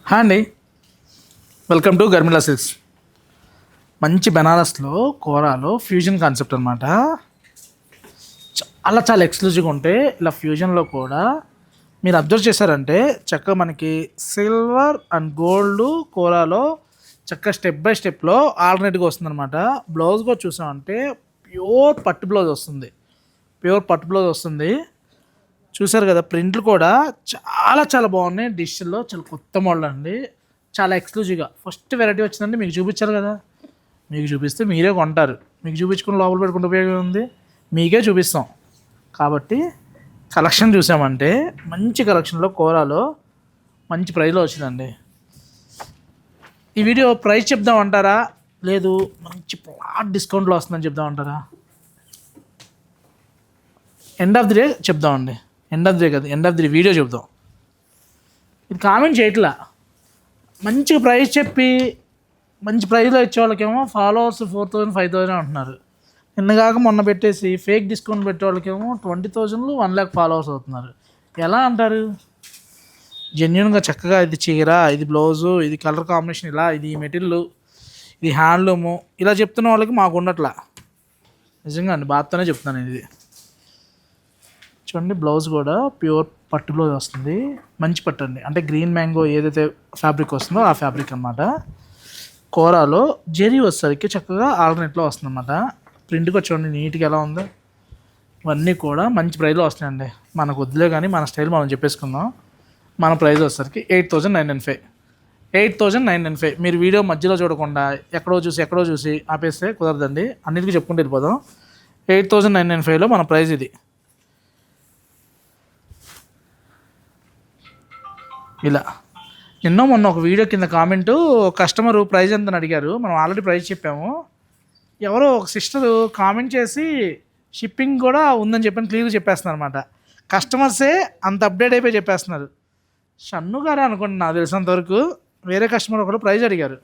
Hi అండి, welcome to గర్మిలా silks. మంచి బెనారస్లో కోరాలో fusion concept అనమాట. చాలా చాలా ఎక్స్క్లూజివ్గా ఉంటాయి. ఇలా ఫ్యూజన్లో కూడా మీరు అబ్జర్వ్ చేశారంటే చక్కగా మనకి సిల్వర్ అండ్ గోల్డ్ కోరాలో చక్కగా స్టెప్ బై స్టెప్లో ఆల్టర్నేట్గా వస్తుందన్నమాట. బ్లౌజ్ కూడా చూసామంటే ప్యూర్ పట్టు బ్లౌజ్ వస్తుంది. చూసారు కదా, ప్రింట్లు కూడా చాలా చాలా బాగున్నాయి. డిజిటల్లో చాలా కొత్త మోడల్ అండి, చాలా ఎక్స్క్లూజివ్గా. ఫస్ట్ వెరైటీ వచ్చిందంటే మీకు చూపించారు కదా, మీకు చూపిస్తే మీరే కొంటారు. మీకు చూపించుకుని లోపల పెట్టుకుంటే ఉపయోగం ఉంది, మీకే చూపిస్తాం. కాబట్టి కలెక్షన్ చూసామంటే మంచి కలెక్షన్లో కోరాలో మంచి ప్రైస్లో వచ్చిందండి. ఈ వీడియో ప్రైస్ చెప్దామంటారా, లేదు మంచి ఫ్లాట్ డిస్కౌంట్లో వస్తుందని చెప్దామంటారా? ఎండ్ ఆఫ్ ది డే చెప్దామండి. ఎండ్ ఆఫ్ ది వీడియో చెప్దాం. ఇది కామెంట్ చేయట్లా. మంచి ప్రైస్ చెప్పి మంచి ప్రైస్లో ఇచ్చే వాళ్ళకేమో ఫాలోవర్స్ 4,000 5,000 అంటున్నారు. నిన్నగాక మొన్న పెట్టేసి ఫేక్ డిస్కౌంట్ పెట్టే వాళ్ళకేమో 20,000 1 lakh ఫాలోవర్స్ అవుతున్నారు. ఎలా అంటారు? జెన్యున్గా చక్కగా ఇది చీర, ఇది బ్లౌజు, ఇది కలర్ కాంబినేషన్, ఇలా ఇది మెటీరియల్, ఇది హ్యాండ్లూము, ఇలా చెప్తున్న వాళ్ళకి మాకు ఉండట్లా. నిజంగా అండి, బాధతోనే చెప్తున్నాను. ఇది చూడండి, బ్లౌజ్ కూడా ప్యూర్ పట్టు బ్లౌజ్ వస్తుంది. మంచి పట్టు అండి, అంటే గ్రీన్ మ్యాంగో ఏదైతే ఫ్యాబ్రిక్ వస్తుందో ఆ ఫ్యాబ్రిక్ అనమాట. కోరాలో జెరీ వచ్చేసరికి చక్కగా ఆల్టర్నేట్లో వస్తుంది అనమాట. ప్రింట్గా చూడండి నీట్గా ఎలా ఉందో. ఇవన్నీ కూడా మంచి ప్రైస్లో వస్తాయండి. మనకు వద్దులే కానీ మన స్టైల్ మనం చెప్పేసుకుందాం. మన ప్రైస్ వచ్చేసరికి 8,995. 8,995. మీరు వీడియో మధ్యలో చూడకుండా ఎక్కడో చూసి ఆపేస్తే కుదరదండి. అన్నిటికీ చెప్పుకుంటూ వెళ్ళిపోదాం. 8,995లో మన ప్రైస్ ఇది. ఇలా మొన్న ఒక వీడియో కింద కామెంటు, కస్టమరు ప్రైస్ ఎంతని అడిగారు. మనం ఆల్రెడీ ప్రైస్ చెప్పాము. ఎవరో ఒక సిస్టరు కామెంట్ చేసి షిప్పింగ్ కూడా ఉందని చెప్పని క్లియర్గా చెప్పేస్తున్నారు అనమాట. కస్టమర్సే అంత అప్డేట్ అయిపోయి చెప్పేస్తున్నారు. షన్ను గారు అనుకోండి, నాకు తెలిసినంతవరకు. వేరే కస్టమర్ ఒకరు ప్రైస్ అడిగారు.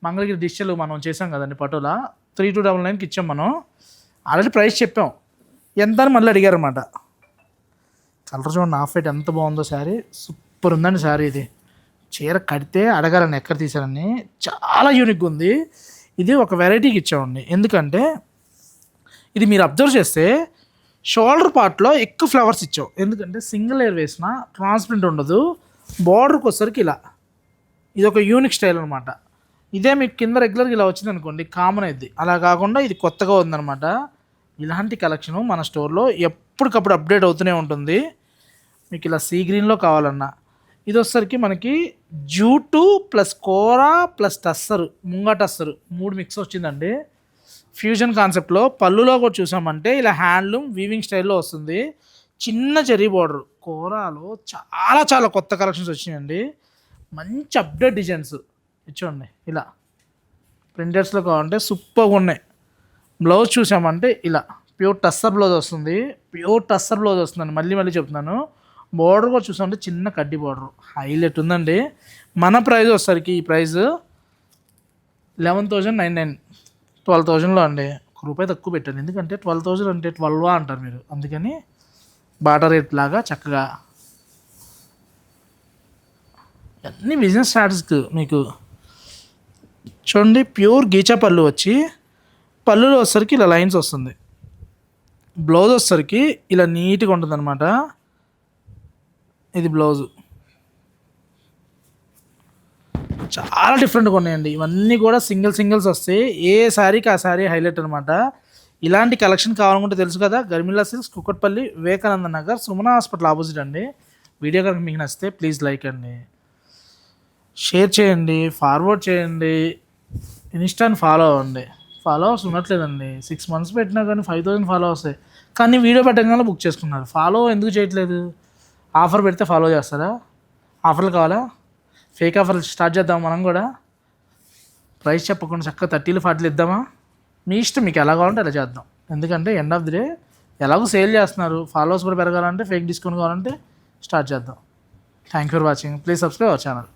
మంగళగిరి డిజిటల్ మనం చేసాం కదండి, పటోలా 3299కి ఇచ్చాం. మనం ఆల్రెడీ ప్రైస్ చెప్పాం, ఎంత అని మళ్ళీ అడిగారు అనమాట. కలర్ చూడండి, ఆఫ్ వైట్ ఎంత బాగుందో. శారీ సూపర్ ఉందండి. శారీ ఇది చీర కడితే అడగాలని ఎక్కడ తీసారని, చాలా యూనిక్గా ఉంది. ఇది ఒక వెరైటీకి ఇచ్చామండి. ఎందుకంటే ఇది మీరు అబ్జర్వ్ చేస్తే షోల్డర్ పార్ట్లో ఎక్కువ ఫ్లవర్స్ ఇచ్చాం. ఎందుకంటే సింగిల్ లేయర్ వేసిన ట్రాన్స్పరెంట్ ఉండదు. బార్డర్కి వచ్చేసరికి ఇలా, ఇది ఒక యూనిక్ స్టైల్ అనమాట. ఇదే మీకు కింద రెగ్యులర్గా ఇలా వచ్చింది అనుకోండి, కామన్ అయింది. అలా కాకుండా ఇది కొత్తగా ఉందన్నమాట. ఇలాంటి కలెక్షను మన స్టోర్లో ఎప్పటికప్పుడు అప్డేట్ అవుతూనే ఉంటుంది. మీకు ఇలా సీ గ్రీన్లో కావాలన్నా, ఇది వచ్చేసరికి మనకి జూటు ప్లస్ కోరా ప్లస్ టస్సరు, ముంగా టస్సరు 3 మిక్స్ వచ్చిందండి. ఫ్యూజన్ కాన్సెప్ట్లో పళ్ళులో కూడా చూసామంటే ఇలా హ్యాండ్లూమ్ వీవింగ్ స్టైల్లో వస్తుంది. చిన్న జరీ బార్డర్. కోరాలో చాలా చాలా కొత్త కలెక్షన్స్ వచ్చినాయండి. మంచి అప్డేట్ డిజైన్స్ ఇచ్చోండి. ఇలా ప్రింటర్స్లో కావాలంటే సూపర్గా ఉన్నాయి. బ్లౌజ్ చూసామంటే ఇలా ప్యూర్ టస్సర్ బ్లౌజ్ వస్తుందండి. మళ్ళీ చెప్తున్నాను. బార్డర్ కూడా చూసామంటే చిన్న కడ్డీ బార్డర్, హైలైట్ ఉందండి. మన ప్రైస్ వచ్చేసరికి ఈ ప్రైస్ 11,999, 12,000లో అండి. ₹1 తక్కువ పెట్టాను, ఎందుకంటే 12,000 అంటే 12 అంటారు మీరు. అందుకని బాటా రేట్ లాగా చక్కగా అన్ని బిజినెస్ స్టార్ట్స్కి మీకు చూడండి. ప్యూర్ గీచా పళ్ళు వచ్చి, పళ్ళులో వచ్చేసరికి ఇలా లైన్స్ వస్తుంది. బ్లౌజ్ వచ్చేసరికి ఇలా నీట్గా ఉంటుంది అనమాట. ఇది బ్లౌజు చాలా డిఫరెంట్గా ఉన్నాయండి. ఇవన్నీ కూడా సింగిల్స్ వస్తాయి. ఏ శారీకి ఆ శారీ హైలైట్ అనమాట. ఇలాంటి కలెక్షన్ కావాలనుకుంటే తెలుసు కదా, గర్మిలా సిల్క్స్, కుకట్పల్లి, వివేకానంద నగర్, సుమన హాస్పిటల్ ఆపోజిట్ అండి. వీడియో కనుక మీకు నచ్చితే ప్లీజ్ లైక్ అండి, షేర్ చేయండి, ఫార్వర్డ్ చేయండి, ఇన్స్టాని ఫాలో అవ్వండి. ఫాలోవర్స్ ఉండట్లేదండి. 6 months పెట్టినా కానీ 5,000 ఫాలోవర్స్. కానీ వీడియో పెట్టగానే బుక్ చేసుకున్నారు. ఫాలో ఎందుకు చేయట్లేదు? ఆఫర్ పెడితే ఫాలో చేస్తారా? ఆఫర్లు కావాలా? ఫేక్ ఆఫర్లు స్టార్ట్ చేద్దాం మనం కూడా. ప్రైస్ చెప్పకుండా చక్కగా 30 40 ఇద్దామా? మీ ఇష్టం, మీకు ఎలా కావాలంటే అలా చేద్దాం. ఎందుకంటే ఎండ్ ఆఫ్ ది డే ఎలాగో సేల్ చేస్తున్నారు. ఫాలోవర్స్ కూడా పెరగాలంటే, ఫేక్ డిస్కౌంట్ కావాలంటే స్టార్ట్ చేద్దాం. Thank you for watching. Please subscribe our channel.